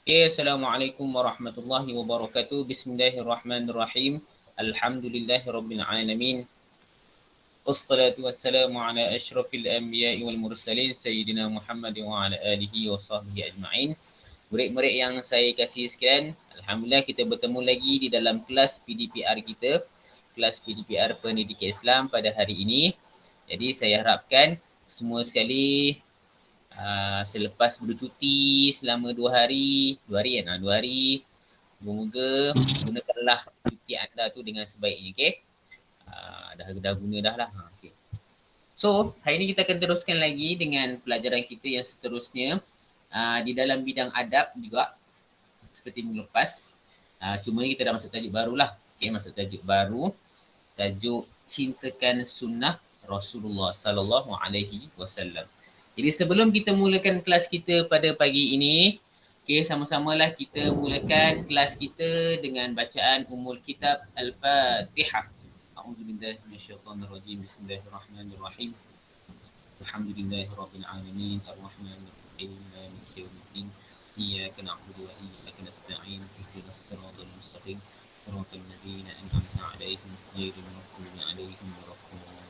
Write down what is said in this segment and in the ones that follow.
Okay, Assalamualaikum warahmatullahi wabarakatuh. Bismillahirrahmanirrahim. Alhamdulillahirabbil alamin. Wassalatu wassalamu ala asyrafil anbiya'i wal mursalin sayyidina Muhammad wa ala alihi wa sahbihi ajma'in. Murid-murid yang saya kasihi sekalian, alhamdulillah kita bertemu lagi di dalam kelas PDPR kita, kelas PDPR Pendidikan Islam pada hari ini. Jadi saya harapkan semua sekali selepas bercuti selama 2 hari kan? 2 hari. Semoga gunakanlah cuti anda tu dengan sebaiknya, okey? Dah guna dah lah. Okay. So, hari ni kita akan teruskan lagi dengan pelajaran kita yang seterusnya di dalam bidang adab juga seperti minggu lepas. Cuma ni kita dah masuk tajuk baru lah. Okay, masuk tajuk baru. Tajuk Cintakan Sunnah Rasulullah Sallallahu Alaihi Wasallam. Jadi sebelum kita mulakan kelas kita pada pagi ini, okay, sama-samalah kita mulakan kelas kita dengan bacaan Ummul Kitab Al-Fatihah. A'udzubillahi minasyaitonirrajim. Bismillahirrahmanirrahim. Alhamdulillahirabbil alamin. Arrahmanirrahim. Maliki yaumiddin. Iyyaka na'budu wa iyyaka nasta'in. Ihdinas siratal mustaqim. Siratal ladzina an'amta 'alaihim ghairil maghdubi 'alaihim waladdallin.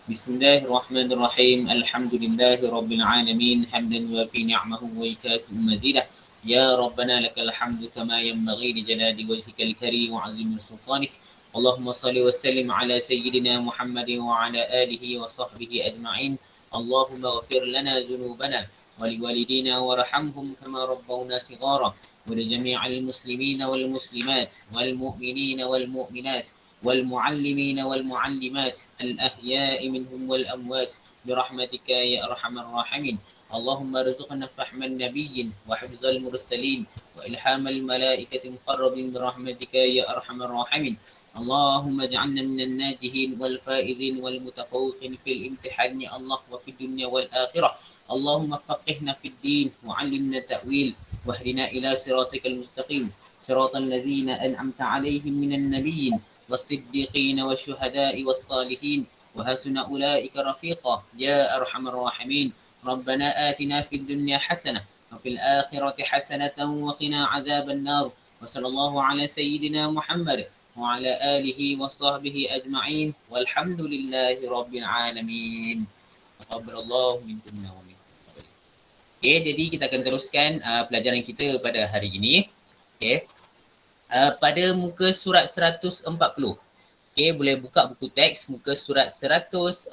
Bismillahirrahmanirrahim. Alhamdulillahirabbil alamin. Hamdan yuwafi ni'amahu wa yukafi mazidah. Ya Rabbana lakal hamdu kama yanbaghi li jalali wajhikal karim wa 'azimi sultanik. Allahumma salli wa sallim ala sayyidina Muhammadin wa ala alihi wa sahbihi ajma'in. Allahumma ghafir lana dhunubana wa liwalidina warhamhum kama rabbawna shighara wa li jami'il muslimina wal muslimat wal mu'minina wal mu'minat والمعلمين والمعلمات الأحياء منهم والأموات برحمتك يا أرحم الراحمين. اللهم ارزقنا فهم النبي وحفظ المرسلين وإلهام الملائكة المقربين برحمتك يا أرحم الراحمين. اللهم اجعلنا من الناجحين والفائزين والمتفوقين في الامتحان يا الله وفي الدنيا والآخرة. اللهم فقهنا في الدين وعلمنا التأويل واهدنا إلى صراطك المستقيم صراط الذين أنعمت عليهم من النبيين والصديقين والشهداء والصالحين وحسن أولئك رفيقا يا أرحم الراحمين. ربنا آتنا في الدنيا حسنة وفي الآخرة حسنة وقنا عذاب النار. وصلى الله على سيدنا محمد وعلى آله وصحبه أجمعين والحمد لله رب العالمين. تقبل الله منكم ومنكم. Okay, jadi kita akan teruskan pelajaran kita pada hari ini. Okay. Pada muka surat 140. Okay, boleh buka buku teks muka surat 140.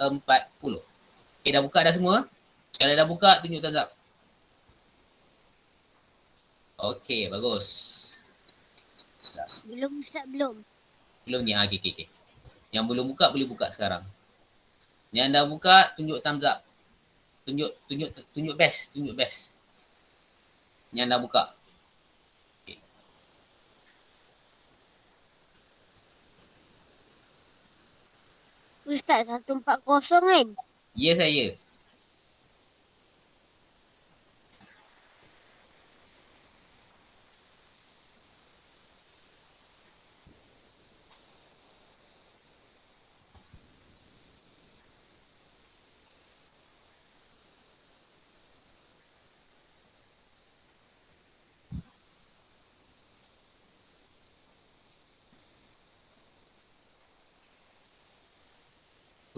Okay, dah buka dah semua? Kalau dah buka, tunjuk thumbs up. Okay, bagus. Belum Ustaz, belum. Belum ni? Okay. Yang belum buka, boleh buka sekarang. Yang dah buka, tunjuk thumbs up. Tunjuk best. Yang dah buka. Ustaz, 140 kan? Ya, saya.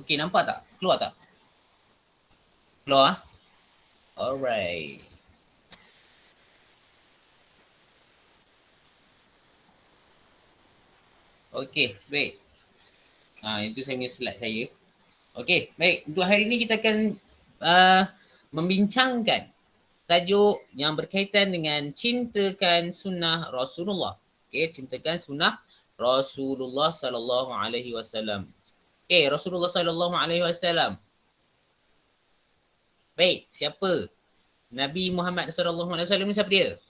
Okey, nampak tak? Keluar tak? Keluar? Alright. Okey, baik. Itu saya punya slide saya. Okey, baik. Untuk hari ini kita akan membincangkan tajuk yang berkaitan dengan cintakan sunnah Rasulullah. Okey, cintakan sunnah Rasulullah sallallahu alaihi wasallam. Okey, Rasulullah sallallahu alaihi wasallam. Baik, siapa? Nabi Muhammad sallallahu alaihi wasallam ni siapa dia?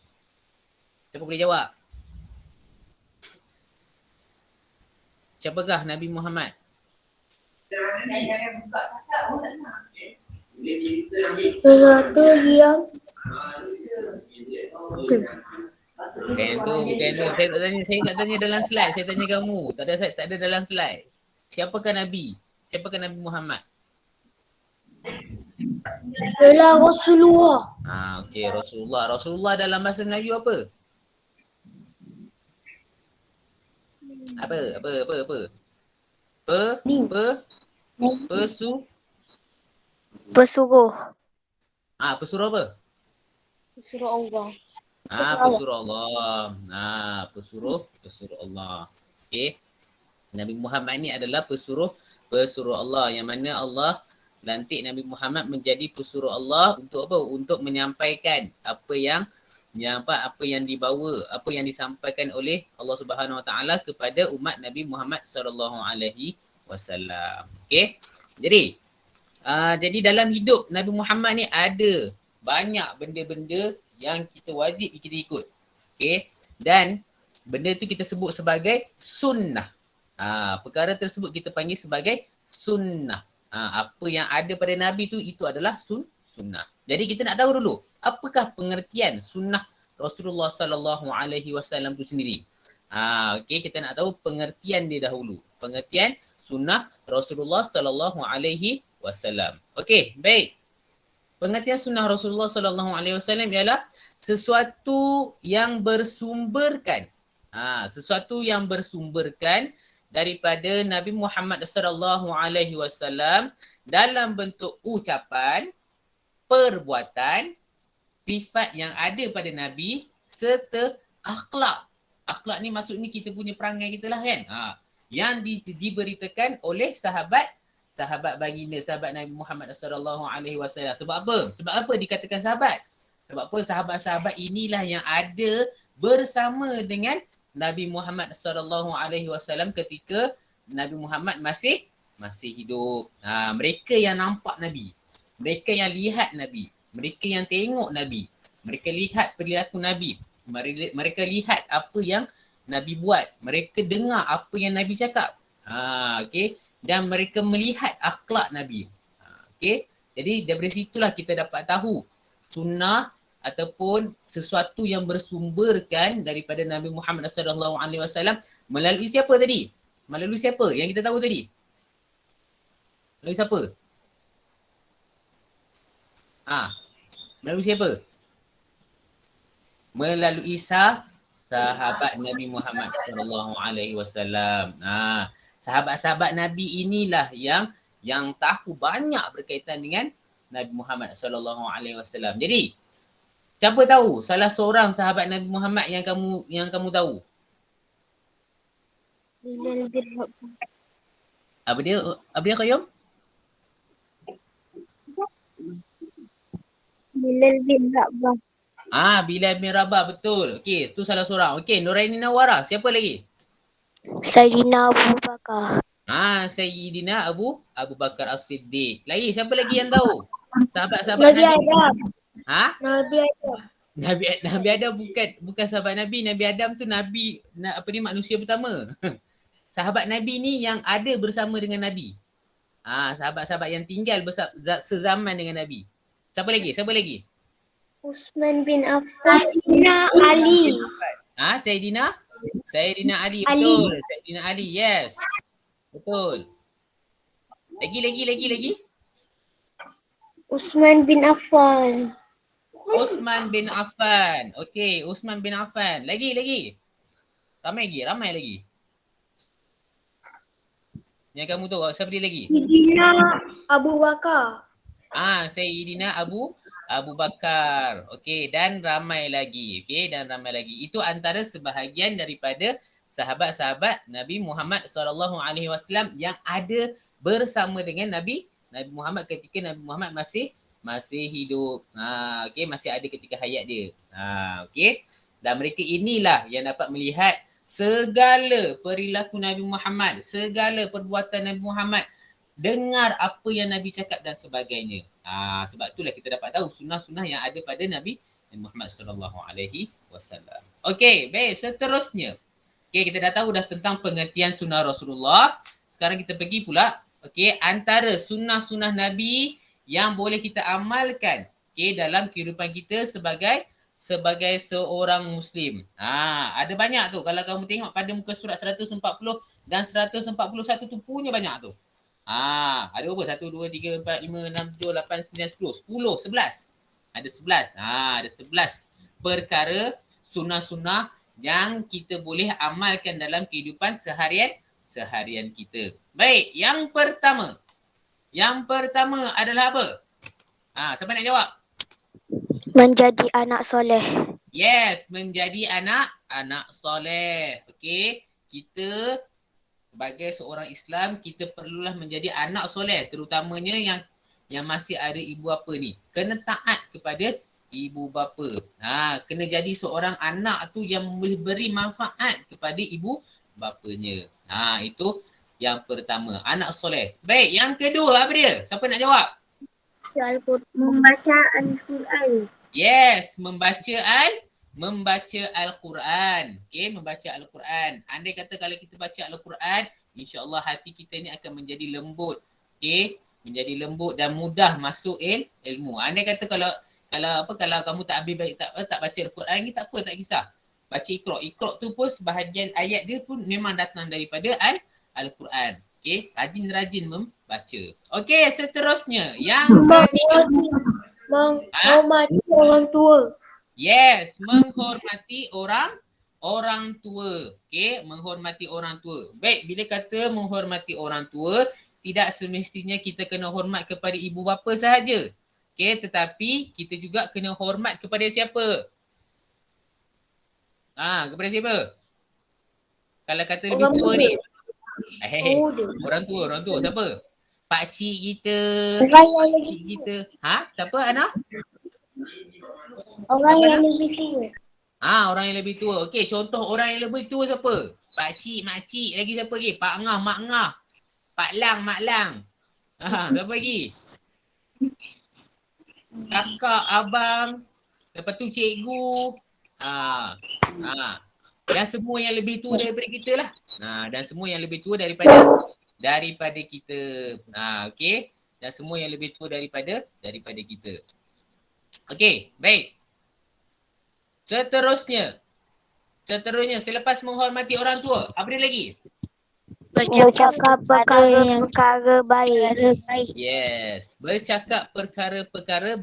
Siapa boleh jawab? Siapakah Nabi Muhammad? Sesuatu yang Bukan tu. Saya tak tanya dalam slide. Saya tanya kamu. Tak ada dalam slide. Siapakah Nabi? Siapakah Nabi Muhammad? Ialah Rasulullah. Okey, Rasulullah. Rasulullah dalam bahasa Melayu apa? Apa? Pe, pesu. Pesuruh. Pesuruh apa? Pesuruh Allah. Pesuruh Allah. Pesuruh Allah. Okey. Nabi Muhammad ni adalah pesuruh Allah, yang mana Allah lantik Nabi Muhammad menjadi pesuruh Allah untuk apa? Untuk menyampaikan apa yang dibawa, apa yang disampaikan oleh Allah Subhanahu Wa Taala kepada umat Nabi Muhammad sallallahu alaihi wasallam. Okey. Jadi dalam hidup Nabi Muhammad ni ada banyak benda-benda yang kita wajib kita ikut. Okey. Dan benda tu kita sebut sebagai sunnah. Perkara tersebut kita panggil sebagai sunnah. Apa yang ada pada Nabi tu itu adalah sunnah. Jadi kita nak tahu dulu, apakah pengertian sunnah Rasulullah sallallahu alaihi wasallam tu sendiri. Okey, kita nak tahu pengertian dia dahulu. Pengertian sunnah Rasulullah sallallahu alaihi wasallam. Okey, baik. Pengertian sunnah Rasulullah sallallahu alaihi wasallam ialah sesuatu yang bersumberkan. Sesuatu yang bersumberkan daripada Nabi Muhammad sallallahu alaihi wasallam dalam bentuk ucapan, perbuatan, sifat yang ada pada Nabi serta akhlak. Akhlak ni maksudnya kita punya perangai kita lah kan. Yang diberitakan oleh sahabat baginda, sahabat Nabi Muhammad sallallahu alaihi wasallam. Sebab apa? Sebab apa dikatakan sahabat? Sebab apa sahabat-sahabat inilah yang ada bersama dengan Nabi Muhammad sallallahu alaihi wasallam ketika Nabi Muhammad masih hidup. Mereka yang nampak Nabi. Mereka yang lihat Nabi. Mereka yang tengok Nabi. Mereka lihat perilaku Nabi. Mereka lihat apa yang Nabi buat. Mereka dengar apa yang Nabi cakap. Okey. Dan mereka melihat akhlak Nabi. Okey. Jadi daripada situlah kita dapat tahu sunnah ataupun sesuatu yang bersumberkan daripada Nabi Muhammad sallallahu alaihi wasallam melalui siapa tadi? Melalui siapa? Yang kita tahu tadi. Melalui siapa? Melalui siapa? Melalui sahabat Nabi Muhammad sallallahu alaihi wasallam. Sahabat-sahabat Nabi inilah yang tahu banyak berkaitan dengan Nabi Muhammad sallallahu alaihi wasallam. Jadi siapa tahu salah seorang sahabat Nabi Muhammad yang kamu tahu? Bilal bin Rabah. Apa dia Qayyum? Bilal bin Rabah. Bilal bin Rabah, betul. Okey, tu salah seorang. Okey, Nuraini Nawara, siapa lagi? Sayyidina Abu Bakar. Sayyidina Abu Bakar As-Siddiq. Lagi siapa lagi yang tahu? Sahabat-sahabat Nabi Adam. Nabi Adam. Nabi Adam bukan sahabat Nabi. Nabi Adam tu manusia pertama. Sahabat Nabi ni yang ada bersama dengan Nabi. Sahabat-sahabat yang tinggal sezaman dengan Nabi. Siapa lagi? Utsman bin Affan. Sayyidina Ali. Sayyidina Ali, betul. Sayyidina Ali, yes. Betul. Lagi. Utsman bin Affan. Okey, Utsman bin Affan. Lagi. Ramai lagi. Yang kamu tahu, siapa dia lagi? Sayyidina Abu Bakar. Sayyidina Abu Bakar. Okey, dan ramai lagi. Itu antara sebahagian daripada sahabat-sahabat Nabi Muhammad sallallahu alaihi wasallam yang ada bersama dengan Nabi Muhammad ketika Nabi Muhammad masih hidup. Okey, masih ada ketika hayat dia. Okey. Dan mereka inilah yang dapat melihat segala perilaku Nabi Muhammad, segala perbuatan Nabi Muhammad, dengar apa yang Nabi cakap dan sebagainya. Sebab itulah kita dapat tahu sunnah-sunnah yang ada pada Nabi Muhammad sallallahu alaihi wasallam. Okey, baik, seterusnya. Okey, kita dah tahu dah tentang pengertian sunnah Rasulullah. Sekarang kita pergi pula, okey, antara sunnah-sunnah Nabi yang boleh kita amalkan, okey, dalam kehidupan kita sebagai seorang Muslim. Ada banyak tu. Kalau kamu tengok pada muka surat 140 dan 141 tu punya banyak tu. Ada berapa? 1, 2, 3, 4, 5, 6, 7, 8, 9, 10. 10, 11. Ada 11. Ada 11 perkara sunnah-sunnah yang kita boleh amalkan dalam kehidupan seharian kita. Baik, yang pertama. Yang pertama adalah apa? Siapa nak jawab? Menjadi anak soleh. Yes, menjadi anak soleh. Okey, kita sebagai seorang Islam, kita perlulah menjadi anak soleh, terutamanya yang masih ada ibu bapa ni. Kena taat kepada ibu bapa. Kena jadi seorang anak tu yang boleh beri manfaat kepada ibu bapanya. Itu yang pertama, anak soleh. Baik, yang kedua apa dia? Siapa nak jawab? Membaca Al-Quran. Yes, membaca Al-Quran. Okay, membaca Al-Quran. Andai kata kalau kita baca Al-Quran, insya-Allah hati kita ni akan menjadi lembut. Okay, menjadi lembut dan mudah masuk ilmu. Andai kata kalau kamu tak ambil tak baca Al-Quran ni, tak apa, tak kisah. Baca Iqra. Iqra tu pun sebahagian ayat dia pun memang datang daripada Al-Quran. Okay, rajin-rajin membaca. Okay, seterusnya yang ketiga. Menghormati orang tua. Yes, menghormati orang tua. Okey, menghormati orang tua. Baik, bila kata menghormati orang tua, tidak semestinya kita kena hormat kepada ibu bapa sahaja. Okey, tetapi kita juga kena hormat kepada siapa? Kepada siapa? Kalau kata lebih tua ni. Orang tua. Siapa? Pak cik kita. Cik kita. Siapa Ana? Orang yang lebih tua. Orang yang lebih tua. Okey, contoh orang yang lebih tua siapa? Pak cik, mak cik, lagi siapa lagi? Pak ngah, mak ngah. Pak lang, mak lang. Siapa lagi? Kakak, abang. Lepas tu cikgu. Dan semua yang lebih tua daripada kita lah. Dan semua yang lebih tua daripada kita. Okey. Dan semua yang lebih tua daripada kita. Okey, baik. Seterusnya, selepas menghormati orang tua, apa dia lagi? Bercakap perkara-perkara baik. Yes, bercakap perkara-perkara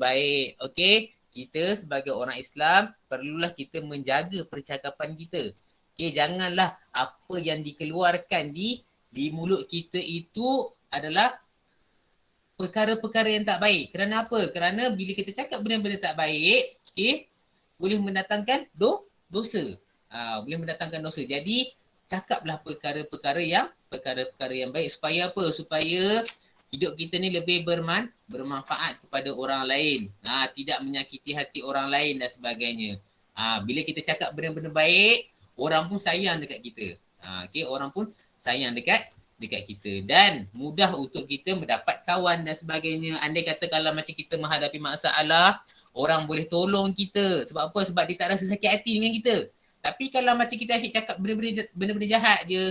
baik. Okey, kita sebagai orang Islam perlulah kita menjaga percakapan kita. Okey, janganlah apa yang dikeluarkan di mulut kita itu adalah perkara-perkara yang tak baik. Kerana apa? Kerana bila kita cakap benda-benda tak baik, okey, boleh mendatangkan dosa. Boleh mendatangkan dosa. Jadi cakaplah perkara-perkara yang baik supaya apa? Supaya hidup kita ni lebih bermanfaat kepada orang lain. Tidak menyakiti hati orang lain dan sebagainya. Bila kita cakap benda-benda baik, orang pun sayang dekat kita. Okey, orang pun sayang dekat kita dan mudah untuk kita mendapat kawan dan sebagainya. Andai kata kalau macam kita menghadapi masalah, orang boleh tolong kita. Sebab apa? Sebab dia tak rasa sakit hati dengan kita. Tapi kalau macam kita asyik cakap benda-benda jahat je,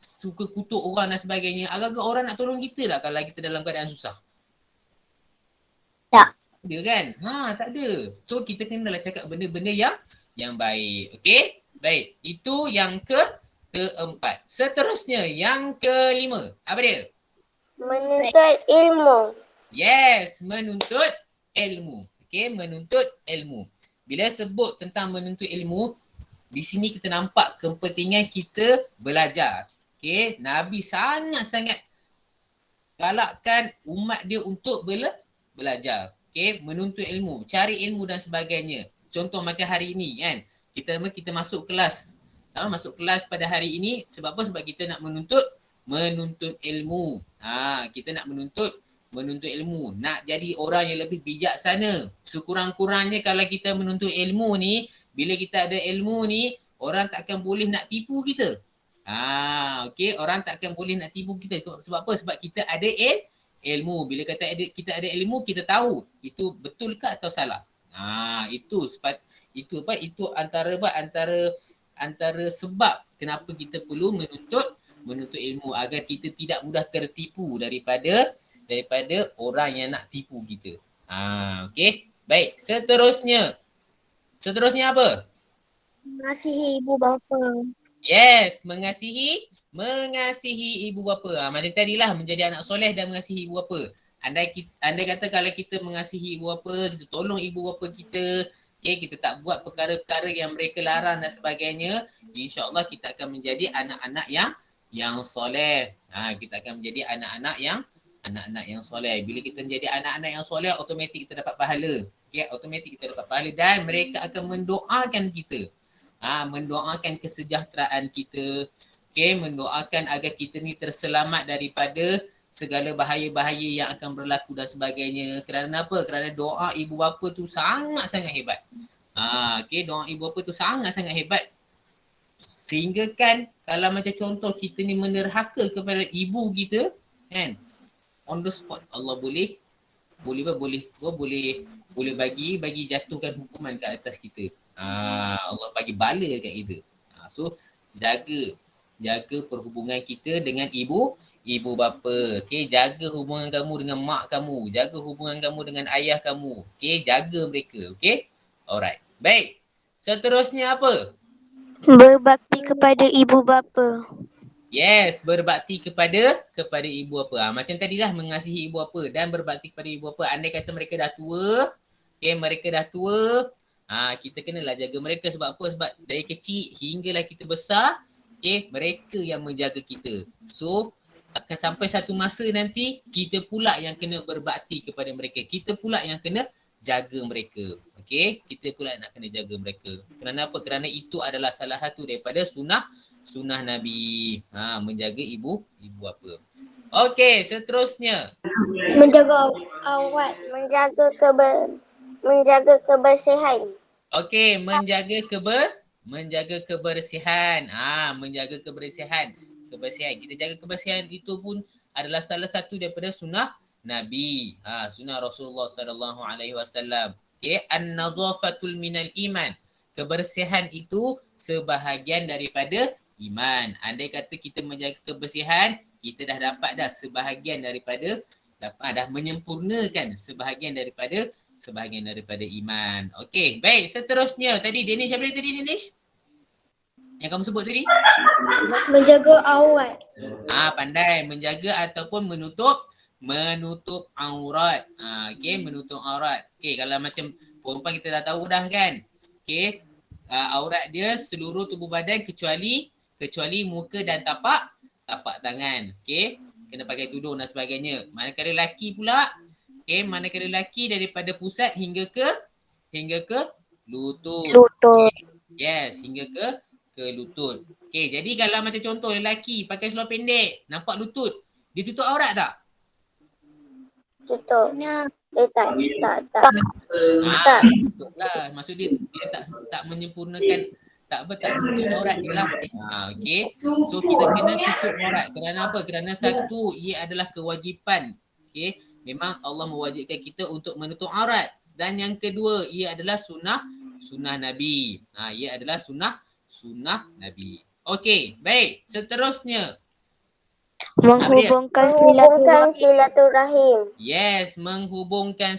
suka kutuk orang dan sebagainya, agak-agak orang nak tolong kita tak kalau kita dalam keadaan susah? Tak. Ada kan? Tak ada. So kita kenalah cakap benda-benda yang baik. Okey? Baik. Itu yang keempat. Seterusnya, yang kelima. Apa dia? Menuntut ilmu. Yes, menuntut ilmu. Okey, menuntut ilmu. Bila sebut tentang menuntut ilmu, di sini kita nampak kepentingan kita belajar. Okey, Nabi sangat-sangat galakkan umat dia untuk belajar. Okey, menuntut ilmu, cari ilmu dan sebagainya. Contoh macam hari ini kan, kita masuk kelas. Masuk kelas pada hari ini sebab apa? Sebab kita nak menuntut ilmu. Kita nak menuntut ilmu. Nak jadi orang yang lebih bijaksana. Sekurang-kurangnya kalau kita menuntut ilmu ni, bila kita ada ilmu ni, orang takkan boleh nak tipu kita. Okey, orang takkan boleh nak tipu kita. Sebab apa? Sebab kita ada ilmu. Bila kata kita ada ilmu, kita tahu itu betul ke atau salah. Itu antara sebab kenapa kita perlu menuntut ilmu agar kita tidak mudah tertipu daripada orang yang nak tipu kita. Okey. Baik, seterusnya apa? Mengasihi ibu bapa. Yes, mengasihi mengasihi ibu bapa. Macam tadilah menjadi anak soleh dan mengasihi ibu bapa. Andai kata kalau kita mengasihi ibu bapa, kita tolong ibu bapa kita, kita tak buat perkara-perkara yang mereka larang dan sebagainya, insya-Allah kita akan menjadi anak-anak yang soleh. Kita akan menjadi anak-anak yang soleh. Bila kita menjadi anak-anak yang soleh, automatik kita dapat pahala. Automatik kita dapat pahala dan mereka akan mendoakan kita. Mendoakan kesejahteraan kita. Mendoakan agar kita ni terselamat daripada segala bahaya-bahaya yang akan berlaku dan sebagainya. Kerana apa? Kerana doa ibu bapa tu sangat-sangat hebat. Doa ibu bapa tu sangat-sangat hebat. Sehingga kan kalau macam contoh kita ni menerhaka kepada ibu kita, kan? On the spot Allah boleh bagi jatuhkan hukuman ke atas kita. Allah bagi bala kat kita. So jaga perhubungan kita dengan ibu bapa. Jaga hubungan kamu dengan mak kamu, jaga hubungan kamu dengan ayah kamu. Jaga mereka. Alright. Baik. Seterusnya apa? Berbakti kepada ibu bapa. Yes, berbakti kepada ibu bapa. Macam tadilah mengasihi ibu bapa dan berbakti kepada ibu bapa. Andai kata mereka dah tua, kita kenalah jaga mereka. Sebab apa? Sebab dari kecil hinggalah kita besar, mereka yang menjaga kita. So, akan sampai satu masa nanti kita pula yang kena berbakti kepada mereka. Kita pula yang kena jaga mereka. Kita pula nak kena jaga mereka. Kerana apa? Kerana itu adalah salah satu daripada sunnah Nabi. Menjaga ibu bapa. Seterusnya. Menjaga awat. Menjaga kebersihan. Menjaga kebersihan. Menjaga kebersihan. Kita jaga kebersihan itu pun adalah salah satu daripada sunnah Nabi. Sunnah Rasulullah sallallahu alaihi wasallam. An-nadhafatul minal iman. Kebersihan itu sebahagian daripada iman. Andai kata kita menjaga kebersihan, kita dah dapat sebahagian daripada dah menyempurnakan sebahagian daripada iman. Baik, seterusnya. Tadi Danish apa tadi Danish? Yang kamu sebut tadi? Menjaga awat. Pandai menjaga ataupun menutup aurat. Menutup aurat. Kalau macam perempuan kita dah tahu dah kan. Aurat dia seluruh tubuh badan kecuali muka dan tapak tangan. Kena pakai tudung dan sebagainya. Manakala lelaki pula, manakala lelaki daripada pusat hingga ke lutut. Yes, hingga ke lutut. Jadi kalau macam contoh lelaki pakai seluar pendek, nampak lutut, dia tutup aurat tak? Tutup. Tak. Tutup lah. Maksud dia tak menyempurnakan, tak tutup aurat je lah. So kita kena tutup aurat. Kerana apa? Kerana satu, ia adalah kewajipan. Memang Allah mewajibkan kita untuk menutup aurat. Dan yang kedua, ia adalah sunnah Nabi. Ia adalah sunnah Nabi. Baik. Seterusnya. Menghubungkan silaturahim. Yes, menghubungkan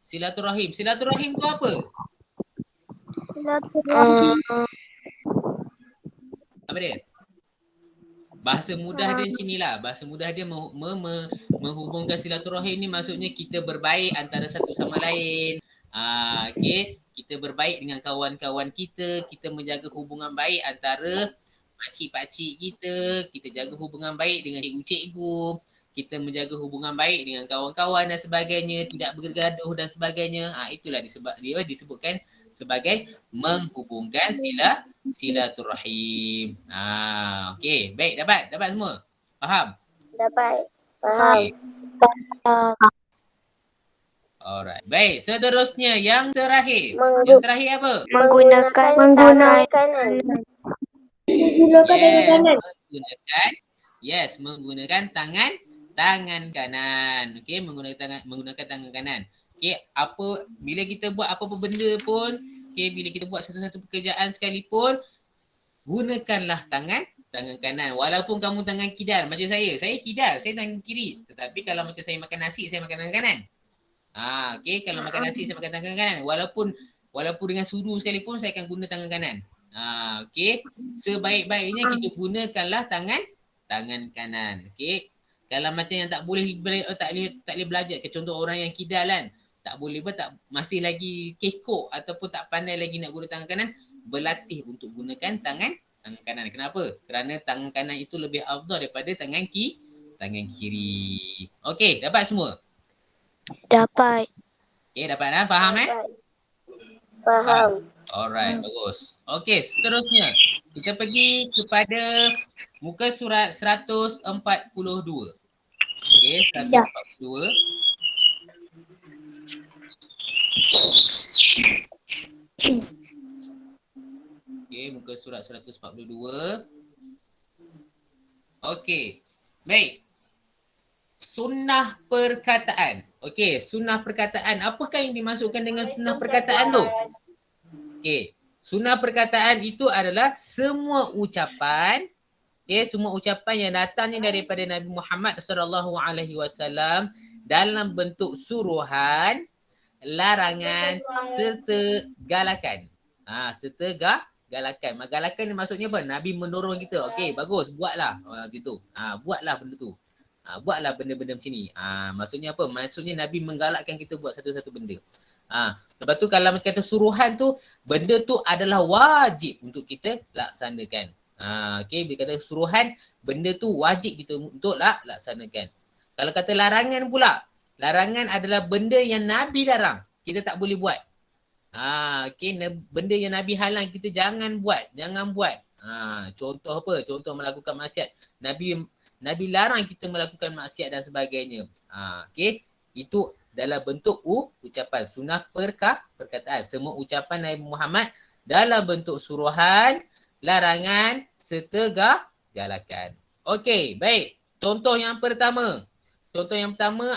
silaturahim. Silaturahim tu apa? Apa dia? Bahasa mudah dia macam inilah. Bahasa mudah dia menghubungkan silaturahim ni maksudnya kita berbaik antara satu sama lain. Kita berbaik dengan kawan-kawan kita. Kita menjaga hubungan baik antara pakcik-pakcik kita jaga hubungan baik dengan cikgu-cikgu. Kita menjaga hubungan baik dengan kawan-kawan dan sebagainya. Tidak bergaduh dan sebagainya. Itulah disebutkan sebagai menghubungkan silaturahim. Baik, dapat semua? Faham? Dapat. Faham. Alright. Baik, seterusnya yang terakhir. Yang terakhir apa? Menggunakan tangan kanan. Menggunakan tangan kanan. Menggunakan tangan kanan. Bila kita buat apa-apa benda pun, bila kita buat satu-satu pekerjaan sekalipun, gunakanlah tangan kanan. Walaupun kamu tangan kidal macam saya kidal, saya tangan kiri. Tetapi kalau macam saya makan nasi, saya makan tangan kanan. Kalau makan nasi saya makan tangan kanan. Walaupun dengan sudu sekalipun saya akan guna tangan kanan. Sebaik-baiknya kita gunakanlah tangan tangan kanan. Okey. Kalau macam yang tak boleh tak boleh belajar ke contoh orang yang kidal kan, tak boleh masih lagi kekok ataupun tak pandai lagi nak guna tangan kanan, berlatih untuk gunakan tangan kanan. Kenapa? Kerana tangan kanan itu lebih afdal daripada tangan kiri. Okey, dapat semua? Dapat. Okey, dapat dah? Faham Faham. Alright, bagus. Okey, seterusnya kita pergi kepada muka surat 142. Okey, 142. Okey, muka surat 142. Okey, baik. Sunnah perkataan. Okey, sunnah perkataan. Apakah yang dimasukkan dengan sunnah perkataan tu? Okey, sunnah perkataan itu adalah semua ucapan, semua ucapan yang datangnya daripada Nabi Muhammad SAW dalam bentuk suruhan, larangan serta galakan. Galakan. Galakan ni maksudnya apa? Nabi mendorong kita. Okey, bagus, buatlah gitu. Buatlah benda tu. Buatlah benda-benda macam ni. Maksudnya apa? Maksudnya Nabi menggalakkan kita buat satu-satu benda. Lepas tu kalau kata suruhan tu, benda tu adalah wajib untuk kita laksanakan. Okey, bila kata suruhan, benda tu wajib kita untuk laksanakan. Kalau kata larangan pula, larangan adalah benda yang Nabi larang, kita tak boleh buat. Okey, benda yang Nabi halang kita jangan buat. Contoh apa? Contoh melakukan maksiat. Nabi larang kita melakukan maksiat dan sebagainya. Okey, itu dalam bentuk ucapan, sunnah perkataan. Semua ucapan Nabi Muhammad dalam bentuk suruhan, larangan serta galakan. Okey, baik. Contoh yang pertama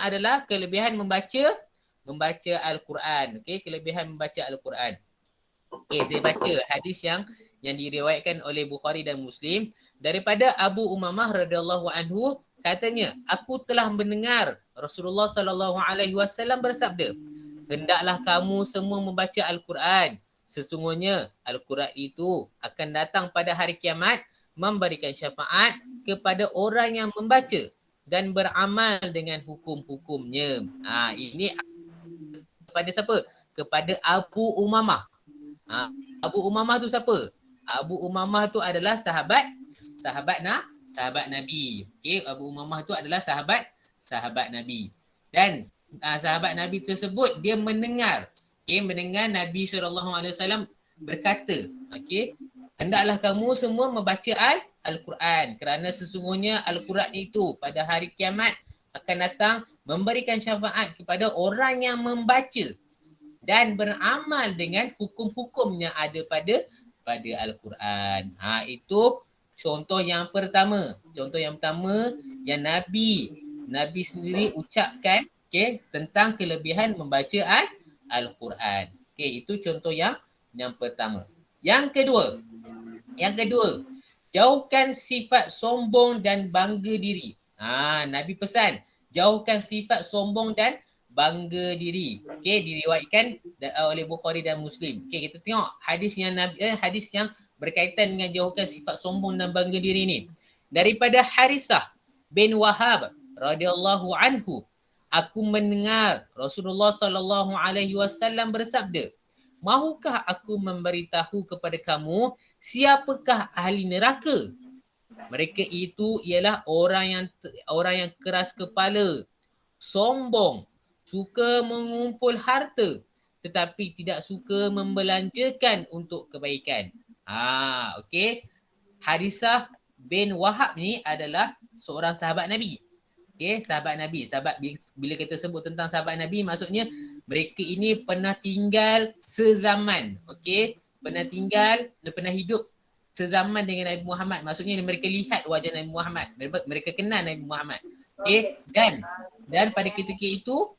adalah kelebihan membaca Al-Quran. Okey, kelebihan membaca Al-Quran. Okey, saya baca hadis yang diriwayatkan oleh Bukhari dan Muslim daripada Abu Umamah radhiyallahu anhu. Katanya, aku telah mendengar Rasulullah SAW bersabda, hendaklah kamu semua membaca Al-Quran. Sesungguhnya Al-Quran itu akan datang pada hari kiamat memberikan syafaat kepada orang yang membaca dan beramal dengan hukum-hukumnya. Ini kepada siapa? Kepada Abu Umamah. Abu Umamah tu siapa? Abu Umamah tu adalah sahabat Nabi. Okey, Abu Umamah tu adalah sahabat Nabi. Dan sahabat Nabi tersebut dia mendengar Nabi SAW berkata, okey, hendaklah kamu semua membaca Al-Quran kerana sesungguhnya Al-Quran itu pada hari kiamat akan datang memberikan syafaat kepada orang yang membaca dan beramal dengan hukum-hukum yang ada pada Al-Quran. Itu contoh yang pertama. Yang Nabi sendiri ucapkan, tentang kelebihan membaca Al-Quran. Itu contoh yang pertama. Yang kedua, jauhkan sifat sombong dan bangga diri. Nabi pesan, jauhkan sifat sombong dan bangga diri. Diriwayatkan oleh Bukhari dan Muslim. Kita tengok hadis yang berkaitan dengan jauhkan sifat sombong dan bangga diri ni. Daripada Harithah bin Wahab radhiyallahu anhu, aku mendengar Rasulullah SAW bersabda, mahukah aku memberitahu kepada kamu siapakah ahli neraka? Mereka itu ialah orang yang keras kepala, sombong, suka mengumpul harta tetapi tidak suka membelanjakan untuk kebaikan. Okey. Harithah bin Wahab ni adalah seorang sahabat Nabi. Sahabat Nabi. Bila kita sebut tentang sahabat Nabi, maksudnya mereka ini pernah tinggal sezaman. Pernah hidup sezaman dengan Nabi Muhammad. Maksudnya mereka lihat wajah Nabi Muhammad. Mereka kenal Nabi Muhammad. Dan pada ketika itu,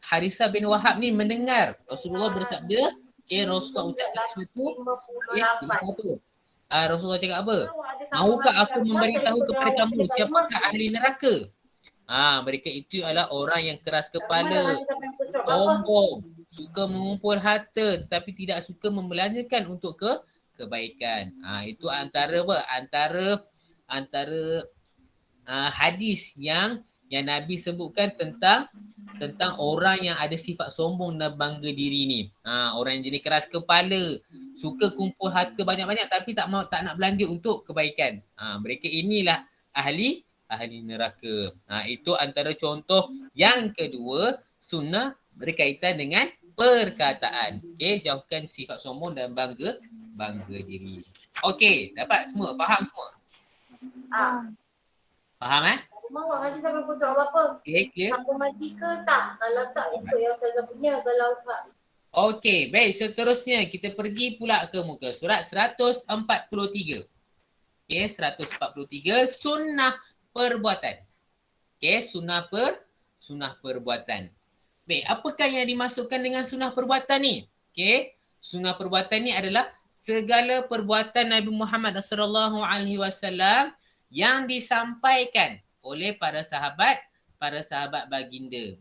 Harithah bin Wahab ni mendengar Rasulullah bersabda, Rasulullah ucapkan sesuatu, Rasulullah cakap apa? Mahukah aku memberitahu kepada kamu siapakah ahli neraka? Mereka itu adalah orang yang keras kepala, sombong, suka mengumpul harta tetapi tidak suka membelanjakan untuk kebaikan. Itu antara hadis yang Nabi sebutkan tentang orang yang ada sifat sombong dan bangga diri ni. Orang yang jenis keras kepala, suka kumpul harta banyak-banyak tapi tak nak belanja untuk kebaikan. Mereka inilah ahli neraka. Itu antara contoh. Yang kedua, sunnah berkaitan dengan perkataan. Okey, jauhkan sifat sombong dan bangga diri. Okey, dapat semua? Faham semua? Faham Mau nanti sampai pukul berapa? Okey, clear? Sambung lagi ke tak? Kalau tak ikut yang saya punya kalau tak. Okey, baik. Seterusnya kita pergi pula ke muka surat 143. Okey, 143 sunnah perbuatan. Okey, sunnah perbuatan. Baik, apakah yang dimasukkan dengan sunnah perbuatan ni? Okey, sunnah perbuatan ni adalah segala perbuatan Nabi Muhammad sallallahu alaihi wasallam yang disampaikan oleh para sahabat baginda.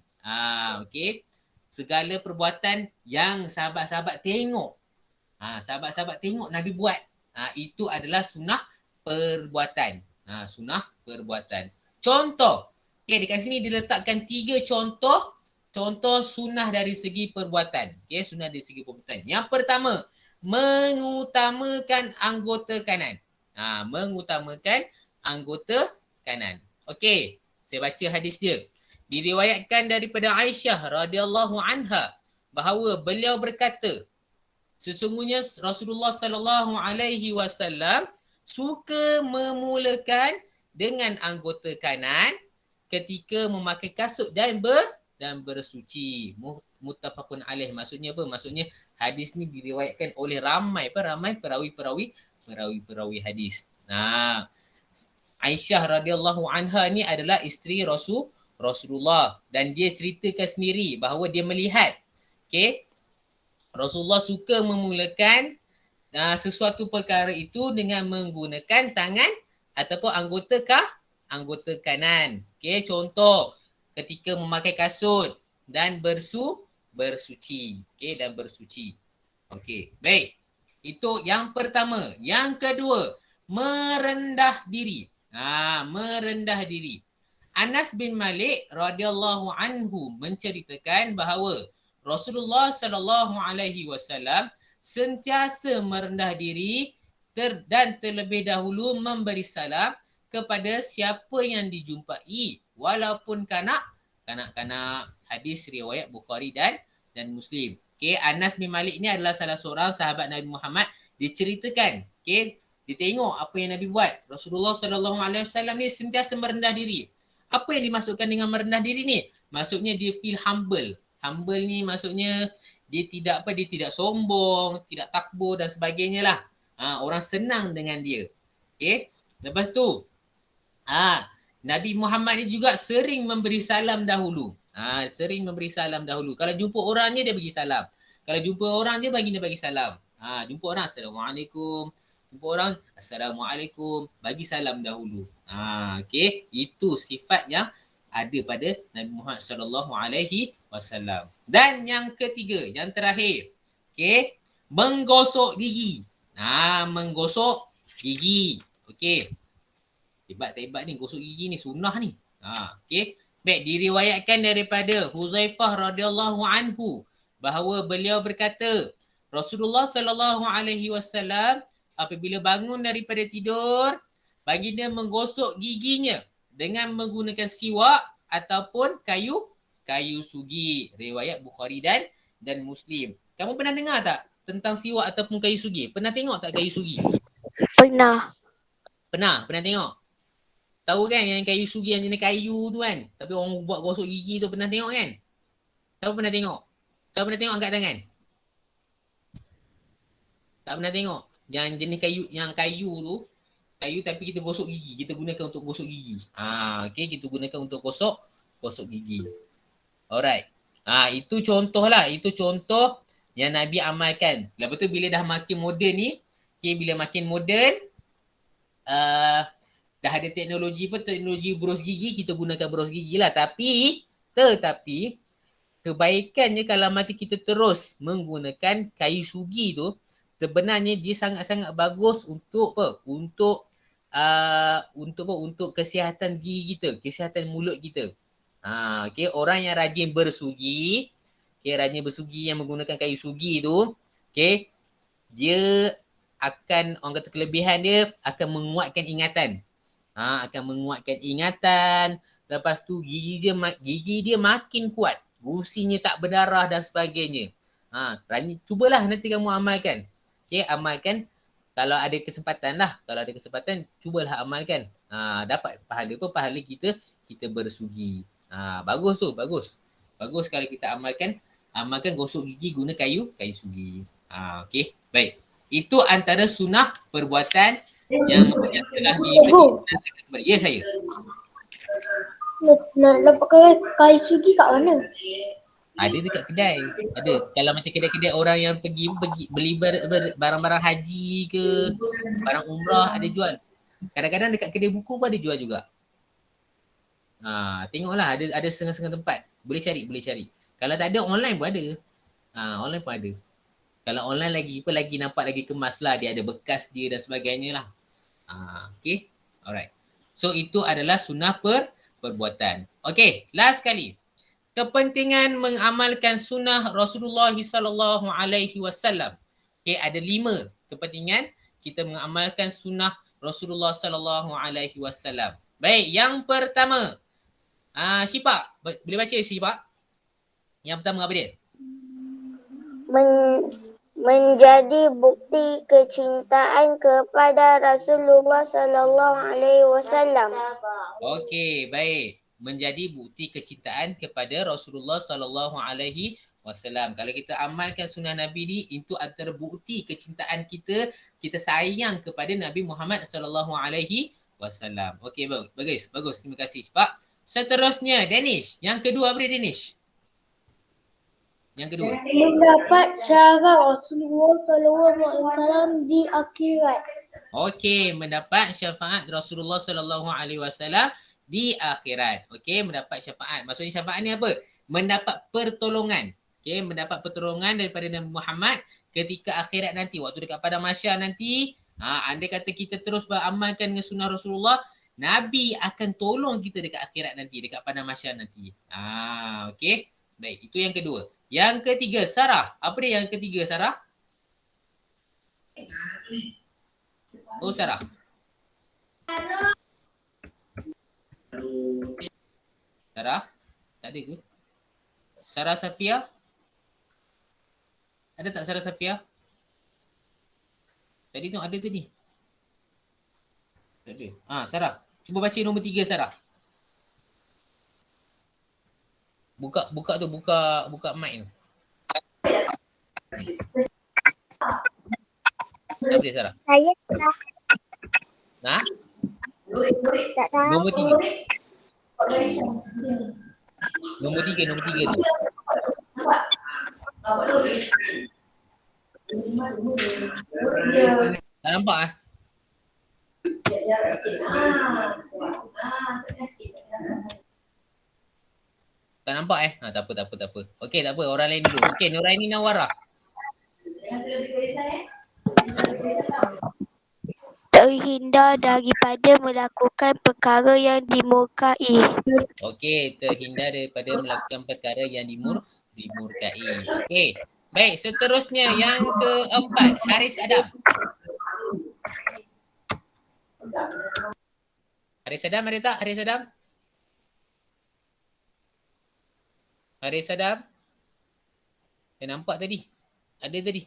Okey. Segala perbuatan yang sahabat-sahabat tengok. Sahabat-sahabat tengok Nabi buat. Itu adalah sunnah perbuatan. Sunnah perbuatan. Contoh. Okey, dekat sini diletakkan 3 contoh sunnah dari segi perbuatan. Okey, sunnah dari segi perbuatan. Yang pertama, mengutamakan anggota kanan. Mengutamakan anggota kanan. Okey, saya baca hadis dia. Diriwayatkan daripada Aisyah radhiyallahu anha bahawa beliau berkata, sesungguhnya Rasulullah sallallahu alaihi wasallam suka memulakan dengan anggota kanan ketika memakai kasut dan bersuci. Muttafaqun alaih. Maksudnya apa? Maksudnya hadis ni diriwayatkan oleh ramai perawi hadis. Aisyah radhiyallahu anha ni adalah isteri Rasulullah dan dia ceritakan sendiri bahawa dia melihat Rasulullah suka memulakan sesuatu perkara itu dengan menggunakan tangan ataupun anggota kanan. Contoh ketika memakai kasut dan bersuci. Dan bersuci. Baik. Itu yang pertama. Yang kedua, merendah diri. Merendah diri. Anas bin Malik radhiyallahu anhu menceritakan bahawa Rasulullah sallallahu alaihi wasallam sentiasa merendah diri dan terlebih dahulu memberi salam kepada siapa yang dijumpai walaupun kanak-kanak. Hadis riwayat Bukhari dan Muslim. Anas bin Malik ni adalah salah seorang sahabat Nabi Muhammad. Diceritakan, dia tengok apa yang Nabi buat. Rasulullah sallallahu alaihi wasallam ni sentiasa merendah diri. Apa yang dimasukkan dengan merendah diri ni? Maksudnya dia feel humble. Humble ni maksudnya dia tidak sombong, tidak takbur dan sebagainya lah. Orang senang dengan dia. Lepas tu, Nabi Muhammad ni juga sering memberi salam dahulu. Kalau jumpa orangnya dia bagi salam. Kalau jumpa orang dia bagi salam. Jumpa orang Assalamualaikum. Jumpa orang Assalamualaikum. Bagi salam dahulu. Itu sifat yang ada pada Nabi Muhammad sallallahu alaihi wasallam. Dan yang ketiga, yang terakhir. Menggosok gigi. Menggosok gigi. Hebat ni gosok gigi ni sunnah ni. Baik, diriwayatkan daripada Huzaifah radhiyallahu anhu bahawa beliau berkata, Rasulullah sallallahu alaihi wasallam apabila bangun daripada tidur, baginda menggosok giginya dengan menggunakan siwak ataupun kayu sugi. Riwayat Bukhari dan Muslim. Kamu pernah dengar tak tentang siwak ataupun kayu sugi? Pernah tengok tak kayu sugi? Pernah. Pernah tengok? Tahu kan yang kayu sugi yang jenis kayu tu kan? Tapi orang buat gosok gigi tu pernah tengok kan? Siapa pernah tengok? Siapa pernah tengok angkat tangan? Tak pernah tengok? Yang jenis kayu tu. Kayu tapi kita gosok gigi. Kita gunakan untuk gosok gigi. Kita gunakan untuk gosok gigi. Alright. Itu contoh lah. Itu contoh yang Nabi amalkan. Lepas tu bila dah makin moden ni. Bila makin moden. Dah ada teknologi berus gigi, kita gunakan berus gigi lah. Tetapi kebaikannya kalau macam kita terus menggunakan kayu sugi tu, sebenarnya dia sangat-sangat bagus untuk apa? Untuk untuk kesihatan gigi kita, kesihatan mulut kita. Okay, orang yang rajin bersugi, okay, rajin bersugi yang menggunakan kayu sugi tu, okay, dia akan, orang kata kelebihan dia akan menguatkan ingatan. Akan menguatkan ingatan. Lepas tu gigi dia makin kuat. Gusinya tak berdarah dan sebagainya. Cubalah nanti kamu amalkan. Okay, amalkan. Kalau ada kesempatan lah. Kalau ada kesempatan, cubalah amalkan. Dapat pahala apa? Pahala kita bersugi. Bagus tu, bagus. Bagus kalau kita amalkan. Amalkan gosok gigi guna kayu sugi. Okay, baik. Itu antara sunnah perbuatan yang telah diberi. Ya, saya. Nak pakai kayu sugi kat mana? Ada dekat kedai. Ada. Kalau macam kedai-kedai orang yang pergi beli barang-barang haji ke, barang umrah ada jual. Kadang-kadang dekat kedai buku pun ada jual juga. Tengoklah, ada setengah-setengah tempat. Boleh cari. Kalau tak ada, online pun ada. Online pun ada. Kalau online lagi nampak lagi kemas lah. Dia ada bekas dia dan sebagainya lah. Okay. Alright. So itu adalah sunnah perbuatan. Okay. Last kali. Kepentingan mengamalkan sunnah Rasulullah SAW. Okay. Ada 5 kepentingan kita mengamalkan sunnah Rasulullah SAW. Baik. Yang pertama. Syifa. Boleh baca Syifa? Yang pertama apa dia? Menjadi bukti kecintaan kepada Rasulullah sallallahu alaihi wasallam. Okey, baik. Menjadi bukti kecintaan kepada Rasulullah sallallahu alaihi wasallam. Kalau kita amalkan sunnah Nabi ni, itu antara bukti kecintaan kita sayang kepada Nabi Muhammad sallallahu alaihi wasallam. Okey, bagus. Terima kasih, Pak. Seterusnya, Danish. Yang kedua apa dia, Danish? Yang kedua. Mendapat syarat Rasulullah sallallahu alaihi wasallam di akhirat. Okey, mendapat syafaat Rasulullah sallallahu alaihi wasallam di akhirat. Okey, mendapat syafaat. Maksudnya syafaat ni apa? Mendapat pertolongan. Okey, mendapat pertolongan daripada Nabi Muhammad ketika akhirat nanti, waktu dekat padang mahsyar nanti. Andai kata kita terus beramalkan dengan sunnah Rasulullah, Nabi akan tolong kita dekat akhirat nanti, dekat padang mahsyar nanti. Okey. Baik, itu yang kedua. Yang ketiga, Sarah. Apa dia yang ketiga, Sarah? Oh, Sarah. Sarah? Tak ada ke? Sarah Safia? Ada tak Sarah Safia? Tadi tu ada tadi. Tak ada. Sarah. Cuba baca nombor 3, Sarah. Buka mic tu. Apa dia, Sarah? Saya tak tahu. Nombor 3. Nombor 3 tu. Tak nampak Tak nampak tak apa. Okey, tak apa. Orang lain dulu. Okey, Nuraini Nawara. Terhindar daripada melakukan perkara yang dimurkai. Okey, terhindar daripada melakukan perkara yang dimurkai. Okey. Baik, seterusnya yang keempat, Haris Adam. Haris Adam ada tak? Haris Adam? Saya nampak tadi. Ada tadi.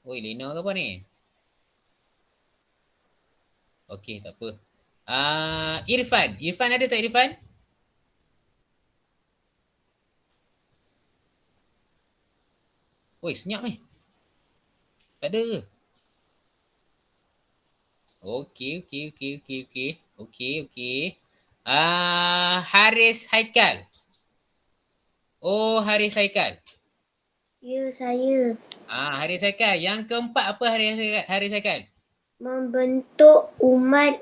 Oi, Lena ke apa ni? Okey, tak apa. Irfan. Irfan ada tak Irfan? Oi, senyap ni. Tak ada ke? Okey. Haris Haikal. Oh, Haris Haikal. Ya, saya. Haris Haikal. Yang keempat apa Haris Haikal? Membentuk umat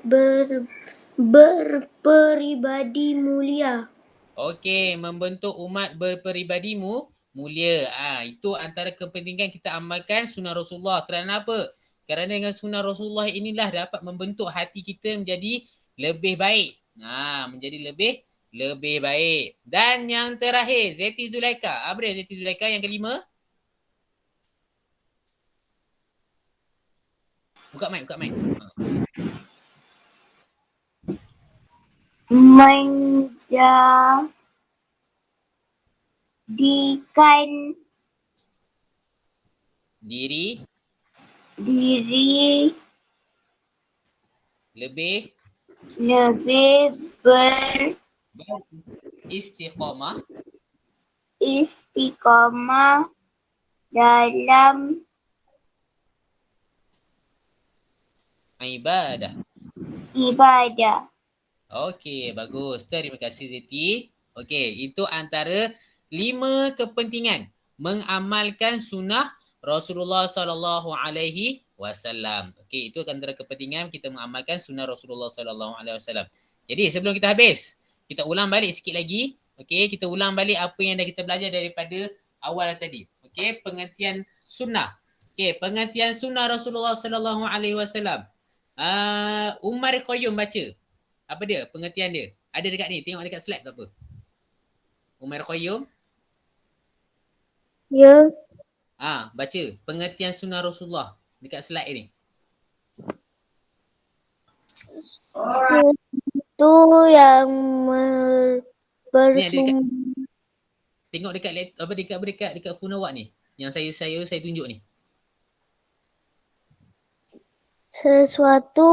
berperibadi mulia. Okey, membentuk umat berperibadi mulia. Itu antara kepentingan kita amalkan sunnah Rasulullah. Kerana apa? Kerana dengan sunnah Rasulullah inilah dapat membentuk hati kita menjadi lebih baik. Menjadi lebih baik. Dan yang terakhir, Zeti Zulaika. Apa dia Zeti Zulaika yang kelima? Buka mic. Menjadikan Diri diri lebih lebih beristiqamah dalam ibadah. ibadah. Okey, bagus. Terima kasih Zeti. Okey, itu antara 5 kepentingan mengamalkan sunnah Rasulullah sallallahu alaihi wasallam. Okey, itu antara kepentingan kita mengamalkan sunnah Rasulullah sallallahu alaihi wasallam. Jadi, sebelum kita habis, kita ulang balik sikit lagi. Okey, kita ulang balik apa yang dah kita belajar daripada awal tadi. Okey, pengertian sunnah. Okey, pengertian sunnah Rasulullah sallallahu alaihi wasallam. Umar Qayyum baca. Apa dia? Pengertian dia. Ada dekat ni. Tengok dekat slide tu apa. Umar Qayyum. Ya. Baca. Pengertian sunnah Rasulullah. Dekat slide ni. Itu yang bersumber. Tengok dekat phone awak ni. Yang saya tunjuk ni. Sesuatu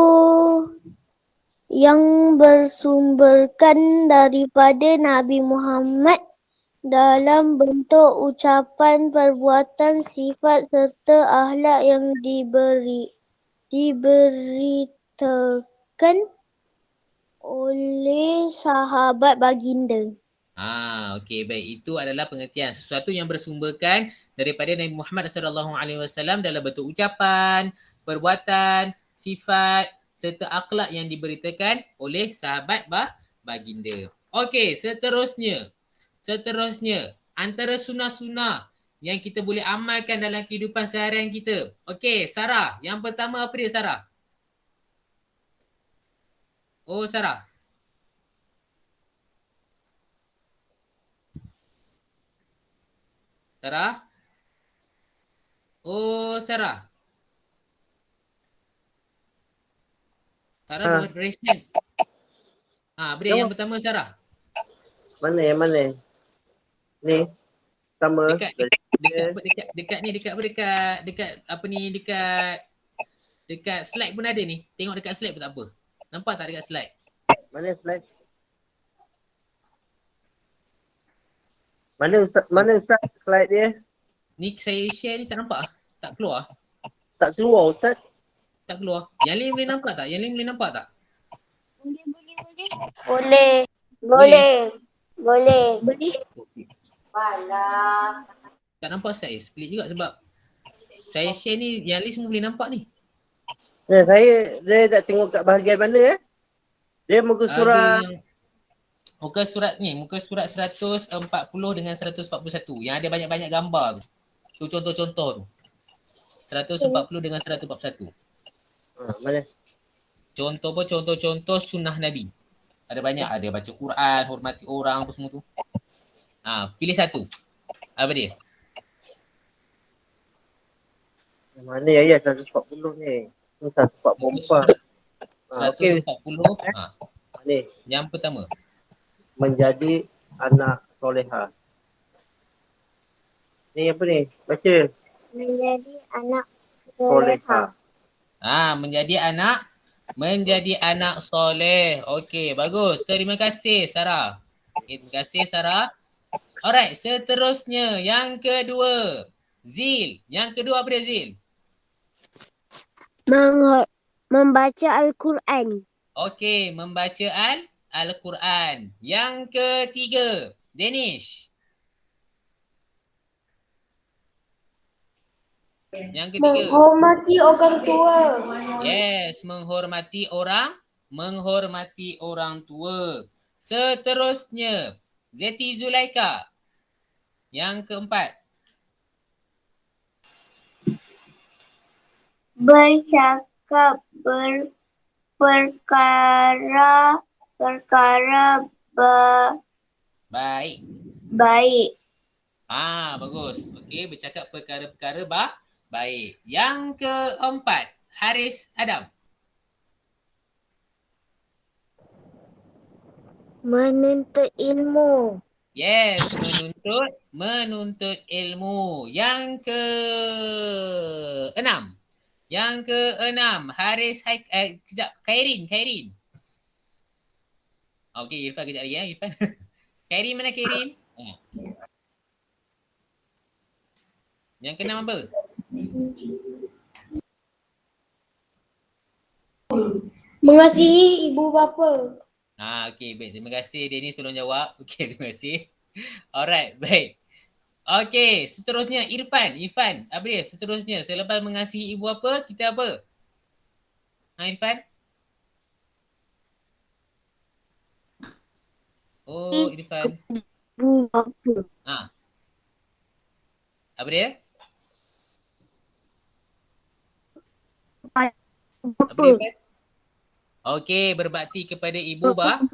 yang bersumberkan daripada Nabi Muhammad dalam bentuk ucapan, perbuatan, sifat serta akhlak yang diberitakan oleh sahabat baginda. Okey, baik. Itu adalah pengertian sesuatu yang bersumberkan daripada Nabi Muhammad sallallahu alaihi wasallam dalam bentuk ucapan, perbuatan, sifat serta akhlak yang diberitakan oleh sahabat baginda. Okey, seterusnya antara sunnah-sunnah yang kita boleh amalkan dalam kehidupan seharian kita. Okey, Sarah, yang pertama apa dia Sarah? Oh, Sarah. Sarah? Oh, Sarah. Sarah dua raise hand. Beri yang pertama Sarah. Mana yang mana? Ni. Sama. Dekat slide pun ada ni. Tengok dekat slide pun tak apa. Nampak tak dekat slide? Mana slide? Mana Ustaz slide dia? Ni saya share ni tak nampak ah. Tak keluar. Tak keluar Ustaz. Tak keluar. Yang lain boleh nampak tak? Boleh. Malah. Tak nampak saya. Split juga sebab saya share ni yang lain semua boleh nampak ni. Dia tak tengok kat bahagian mana Dia muka surat. Muka surat 140 dengan 141 yang ada banyak-banyak gambar tu. Tu contoh-contoh tu. 140 dengan 141. Mana? Contoh sunnah Nabi. Ada banyak, ada baca Quran, hormati orang apa semua tu. Pilih satu. Apa dia? Yang mana ya 140 ni? 144. 140. Ni. Yang pertama. Menjadi anak soleha. Ni apa ni? Baca. Menjadi anak Soleha. Menjadi anak soleh. Okey, bagus. Terima kasih Sarah. Terima kasih Sarah. Alright, seterusnya yang kedua. Zil. Yang kedua apa dia Zil? Membaca Al-Quran. Okey, membaca Al-Quran. Yang ketiga, Danish. Yang ketiga. Menghormati orang tua. Yes, menghormati orang tua. Seterusnya, Zeti Zulaika. Yang keempat. bercakap perkara Baik. baik. Bagus. Okey, bercakap perkara-perkara baik. Yang keempat, Haris Adam. Menuntut ilmu. Yes, menuntut ilmu. Yang keenam. Haris kejap, Khairin. Okey, Irfan kejap lagi ya, Irfan. Khairin mana Khairin? Yang keenam apa? Mengasihi ibu bapa. Okey, baik. Terima kasih Dennis tolong jawab. Okey, terima kasih. Alright, baik. Okey, seterusnya Irfan, apa dia? Seterusnya selepas mengasihi ibu bapa, kita apa? Irfan? Oh, Irfan. Ibu bapa. Apa dia? Apa dia, Irfan? Okey, berbakti kepada ibu bapa.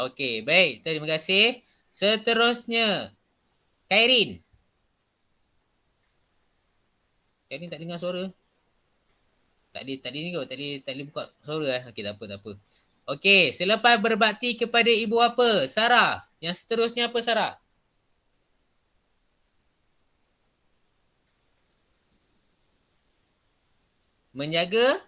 Okey, baik. Terima kasih. Seterusnya, Khairin. Khairin tak dengar suara. Tadi ni kot. Tadi buka suara. Okey, tak apa. Okey, selepas berbakti kepada ibu bapa, Sarah. Yang seterusnya apa, Sarah? Menjaga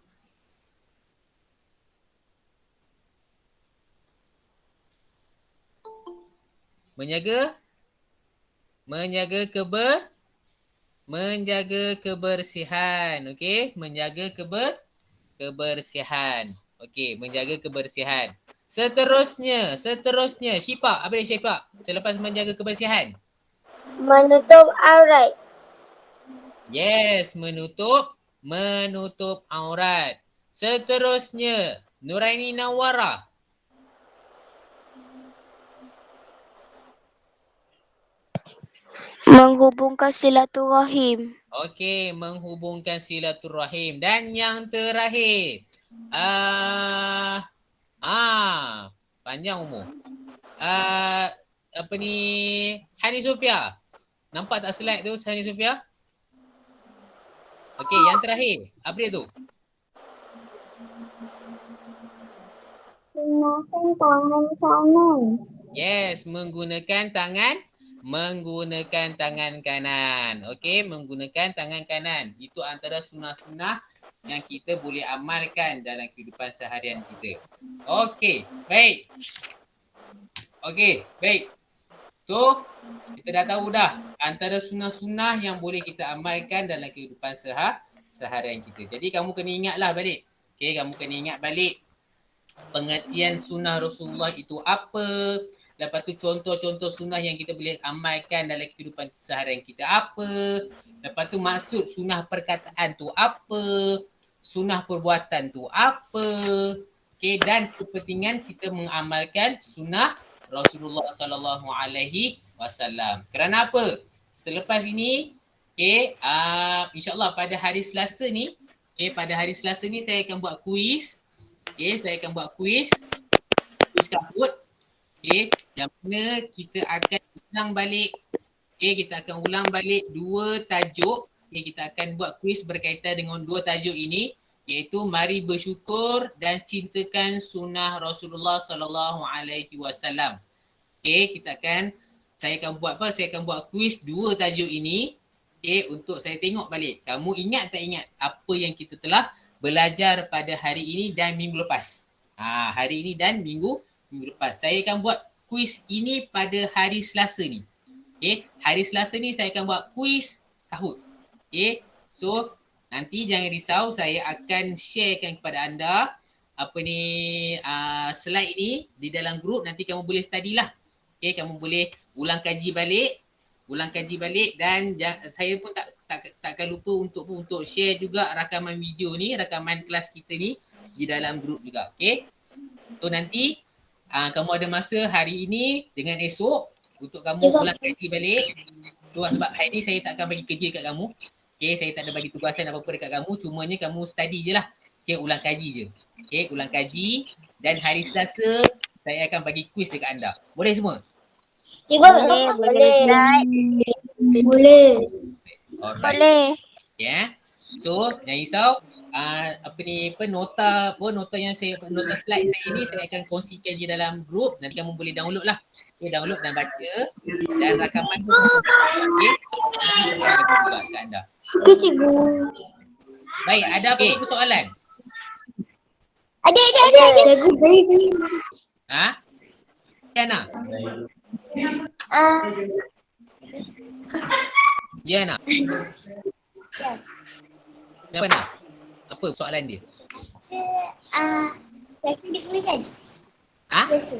kebersihan. Okey, menjaga kebersihan. Okey, menjaga kebersihan. Seterusnya, Syifa. Apa dia Syifa? Selepas menjaga kebersihan. Menutup aurat. Yes, menutup aurat. Seterusnya, Nuraini Nawara. Menghubungkan silaturahim. Okey, menghubungkan silaturahim. Dan yang terakhir, panjang umur. Apa ni? Hani Sofia. Nampak tak slide tu Hani Sofia? Okey, yang terakhir. Apa dia tu? Menggunakan tangan kanan. Yes, menggunakan tangan kanan. Okey, menggunakan tangan kanan. Itu antara sunnah-sunnah yang kita boleh amalkan dalam kehidupan seharian kita. Okey, baik. So, kita dah tahu dah antara sunnah-sunnah yang boleh kita amalkan dalam kehidupan seharian kita. Jadi kamu kena ingatlah balik. Okey, kamu kena ingat balik pengertian sunnah Rasulullah itu apa. Lepas tu contoh-contoh sunnah yang kita boleh amalkan dalam kehidupan seharian kita apa. Lepas tu maksud sunnah perkataan tu apa. Sunnah perbuatan tu apa. Okay, dan kepentingan kita mengamalkan sunnah Rasulullah SAW. Kerana apa? Selepas ini, okay, insyaAllah pada hari Selasa ni, saya akan buat kuis. Okay, saya akan buat kuis Kahoot. Okay, yang mana kita akan ulang balik. Okay, kita akan ulang balik dua tajuk. Okay, kita akan buat kuis berkaitan dengan dua tajuk ini, iaitu mari bersyukur dan cintakan sunnah Rasulullah SAW. Okay, saya akan buat kuis dua tajuk ini. Okay, untuk saya tengok balik. Kamu ingat tak ingat apa yang kita telah belajar pada hari ini dan minggu lepas. Hari ini dan minggu lepas. Saya akan buat kuis ini pada hari Selasa ni. Okay, hari Selasa ni saya akan buat kuis Kahoot. Okay, so nanti jangan risau, saya akan sharekan kepada anda slide ni di dalam grup. Nanti kamu boleh study lah. Okay, kamu boleh ulang kaji balik dan saya pun takkan lupa untuk share juga rakaman video ni, rakaman kelas kita ni di dalam grup juga. Okay, so nanti kamu ada masa hari ini dengan esok untuk kamu ulang kaji balik. So sebab hari ni saya tak akan bagi kerja kat kamu. Okay, saya tak ada bagi tugasan apa-apa dekat kamu. Cumanya kamu study je lah. Okay, ulang kaji je. Okay, ulang kaji. Dan hari Selasa, saya akan bagi quiz dekat anda. Boleh semua? Boleh. Boleh. Alright. Boleh. Yeah. So, jangan risau. Nota yang nota slide saya ni saya akan kongsikan di dalam grup. Nanti kamu boleh download lah. Okay, download dan baca. Dan rakaman tu. Okay. Kat anda. Okey, cikgu. Baik, ada apa soalan? Ada. Cikgu, saya. Ha? Diana? Diana? Apa nak? Apa soalan dia? Saya dia boleh kan? Ha? Selesa.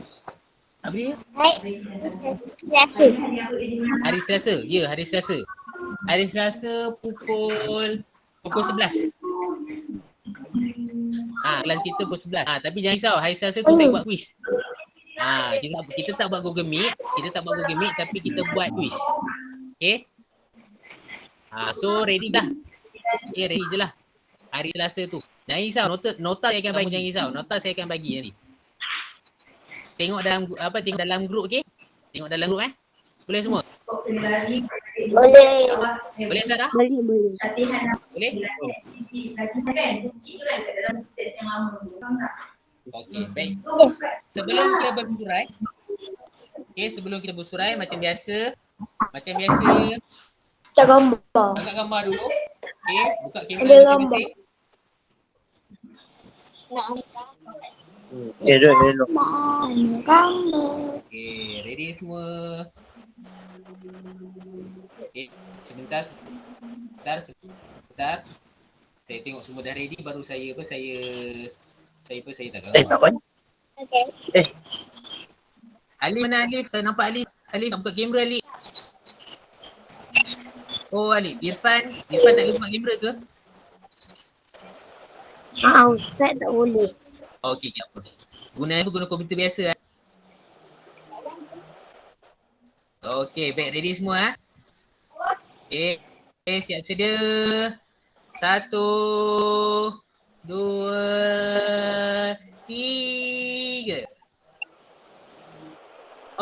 Apa dia? Hai. Selesa. Hari Selasa. Ya, hari Selasa. Hari Selasa pukul 11. Kelas kita pukul 11. Tapi jangan risau, hari Selasa tu saya buat quiz. Kita tak buat Google Meet, tapi kita buat quiz. Okay? So ready dah. Okay, ready je lah. Hari Selasa tu. Jangan risau, nota saya akan bagi, jangan risau. Nota saya akan bagi nanti. Tengok dalam grup, okay? Tengok dalam grup Boleh semua? Boleh. Boleh Sarah? Boleh. Boleh? Okey, baik. Sebelum kita bersurai, macam biasa, Tak gambar. angkat gambar dulu. Okey, buka kamera Ada dulu gambar. cantik. Duduk. Okey, ready semua. Okey, sebentar. Saya tengok semua dah ready baru saya tak gambar. Tak apa. Okay. Alif mana Alif? Saya nampak Alif. Alif nak buka kamera Alif. Oh Alif, Irfan tak boleh buka kamera ke? Ustaz tak boleh. Okey, tak apa. Guna komputer biasa. Okey, baik, ready semua Okey, siap sedia. 1, 2, 3.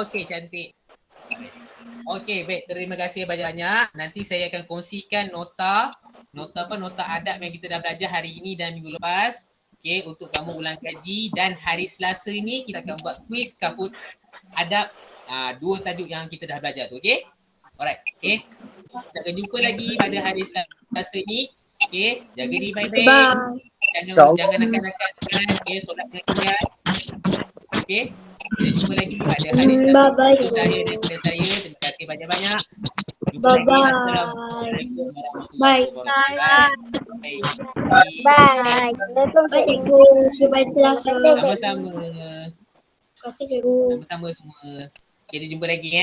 Okey, cantik. Okey, baik, terima kasih banyak-banyak. Nanti saya akan kongsikan nota adab yang kita dah belajar hari ini dan minggu lepas. Okey, untuk kamu ulang kaji, dan hari Selasa ni kita akan buat quiz Kahoot adab 2 tajuk yang kita dah belajar tu. Okey? Alright. Okey. Kita akan jumpa lagi pada hari Selasa ni. Okey, jaga diri baik-baik. Jangan nakal-nakal. Okey, solat dengan. Okey. Kita jumpa lagi pada hari Selasa. Untuk saya daripada saya, terima kasih banyak-banyak. Jumpa lagi. Assalamualaikum warahmatullahi wabarakatuh. Bye. Bye. Cikgu, supaya terasa. Sama-sama. Terima kasih, cikgu. Sama-sama semua. Kita jumpa lagi